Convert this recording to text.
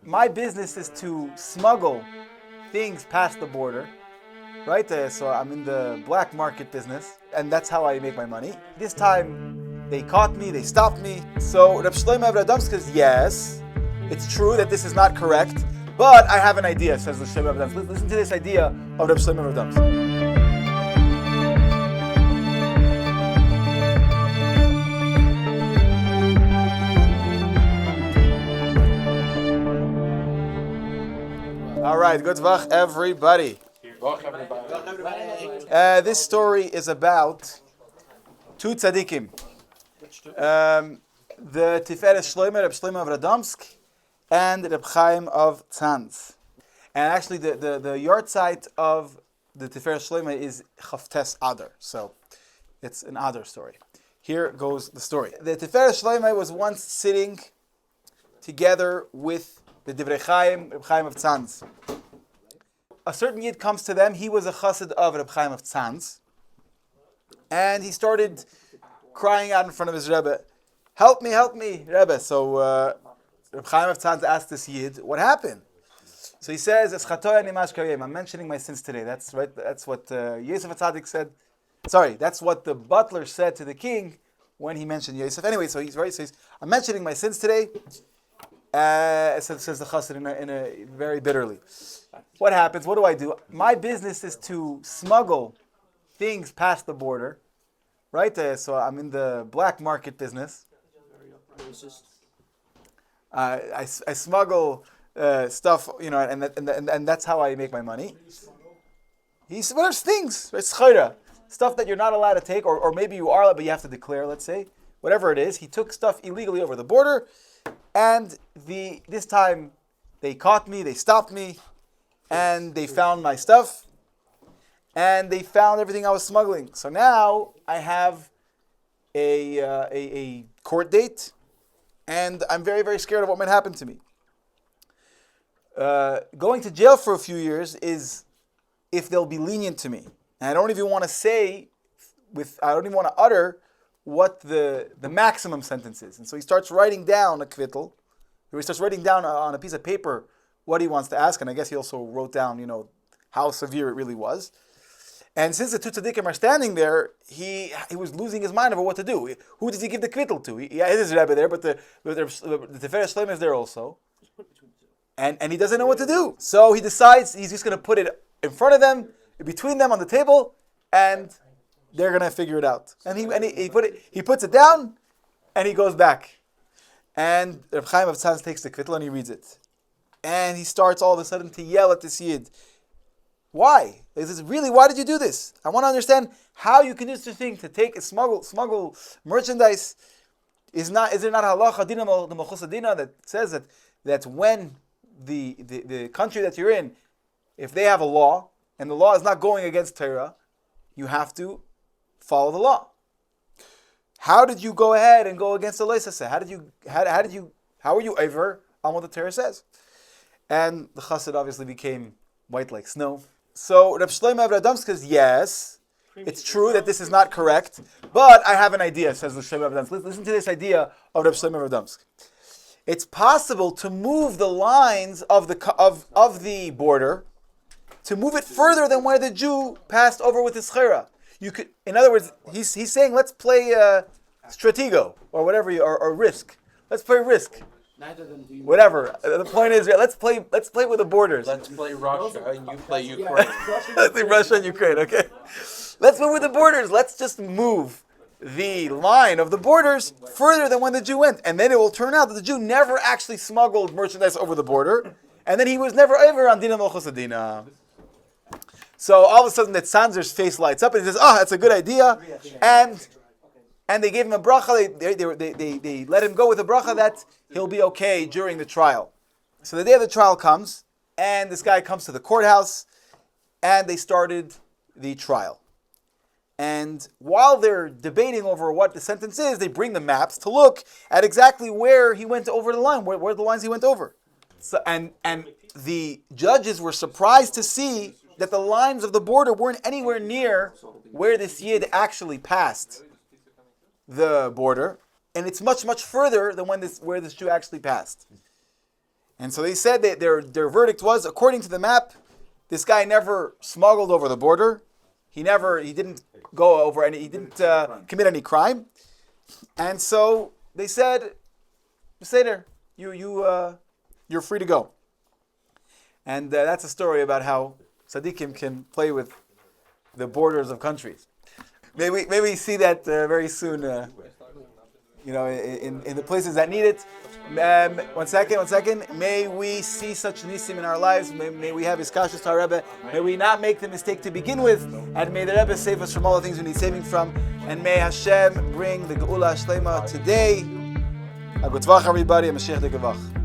my business is to smuggle things past the border, right? So I'm in the black market business, and that's how I make my money. This time, they caught me, they stopped me. So Reb Shlomo Radomsk says, yes, it's true that this is not correct, but I have an idea, says Reb Shlomo Radomsk. Listen to this idea of Reb Shlomo Radomsk. All right, good vach, everybody. This story is about two tzaddikim. The Tiferet Shlomo, Reb Shlomo of Radomsk, and Reb Chaim of Tzanz. And actually, the yard site of the Tiferet Shlomo is Chavtes Adar. So, it's an Adar story. Here goes the story. The Tiferet Shlomo was once sitting together with the Divrei Chaim, Reb Chaim of Tzanz. A certain Yid comes to them. He was a chassid of Reb Chaim of Tzanz. And he started crying out in front of his Rebbe, help me, Rebbe. So Reb Chaim of Tzanz asked this Yid, what happened? So he says, I'm mentioning my sins today. That's right. That's what Yosef HaTzadik said. Sorry, that's what the butler said to the king when he mentioned Yosef. Anyway, so he's right. So I'm mentioning my sins today. Says the chassid in a very bitterly. What happens? What do I do? My business is to smuggle things past the border, right? So I'm in the black market business. I smuggle stuff, and that's how I make my money. He said, "What are things? It's chayra, stuff that you're not allowed to take, or maybe you are, but you have to declare. Let's say, whatever it is, he took stuff illegally over the border, and this time they caught me, they stopped me." And they found my stuff, and they found everything I was smuggling. So now I have a court date, and I'm very, very scared of what might happen to me. Going to jail for a few years is if they'll be lenient to me. And I don't even want to utter what the maximum sentence is. And so he starts writing down a kvittel, or he starts writing down on a piece of paper what he wants to ask, and I guess he also wrote down, how severe it really was. And since the two tzaddikim are standing there, he was losing his mind over what to do. Who does he give the kvittel to? He has his Rebbe there, but the Tiferet Shlomo is there also. And he doesn't know what to do. So he decides he's just going to put it in front of them, between them on the table, and they're going to figure it out. And he puts it down, and he goes back. And Reb Chaim of Tzanz takes the kvittel and he reads it. And he starts all of a sudden to yell at this Yid. Why? He says, really, why did you do this? I want to understand how you can do such a thing, to take and smuggle merchandise. Is there not halacha dina the malchus dina that says that when the country that you're in, if they have a law, and the law is not going against Torah, you have to follow the law. How did you go ahead and go against the leisase? How were you over on what the Torah says? And the chassid obviously became white like snow. So Reb Shlomo Radomsk says, yes, it's true that this is not correct, but I have an idea, says Reb Shlomo Radomsk. Listen to this idea of Reb Shlomo Radomsk. It's possible to move the lines of the border, to move it further than where the Jew passed over with his chera. You could, in other words, he's saying, let's play stratego or whatever, or risk. Let's play risk. Whatever. The point is, let's play with the borders. Let's play Russia and you play Ukraine. Let's play Russia and Ukraine, okay? Let's move with the borders. Let's just move the line of the borders further than when the Jew went. And then it will turn out that the Jew never actually smuggled merchandise over the border. And then he was never ever on Dina Malchus Adina. So all of a sudden that Sanzer's face lights up and he says, that's a good idea. And they gave him a bracha, they let him go with a bracha that he'll be okay during the trial. So the day of the trial comes, and this guy comes to the courthouse, and they started the trial. And while they're debating over what the sentence is, they bring the maps to look at exactly where he went over the line, where the lines he went over. So, and the judges were surprised to see that the lines of the border weren't anywhere near where this Yid actually passed the border, and it's much, much further than where this Jew actually passed. And so they said that their verdict was, according to the map, this guy never smuggled over the border. He didn't go over any, he didn't commit any crime. And so they said, Seder, you're free to go. And that's a story about how tzaddikim can play with the borders of countries. May we see that very soon, in the places that need it. One second. May we see such nisim in our lives. May we have iskashus to our Rebbe. May we not make the mistake to begin with. And may the Rebbe save us from all the things we need saving from. And may Hashem bring the Geula Shlema today. MITZVAH, everybody. Mashiach Dekavach.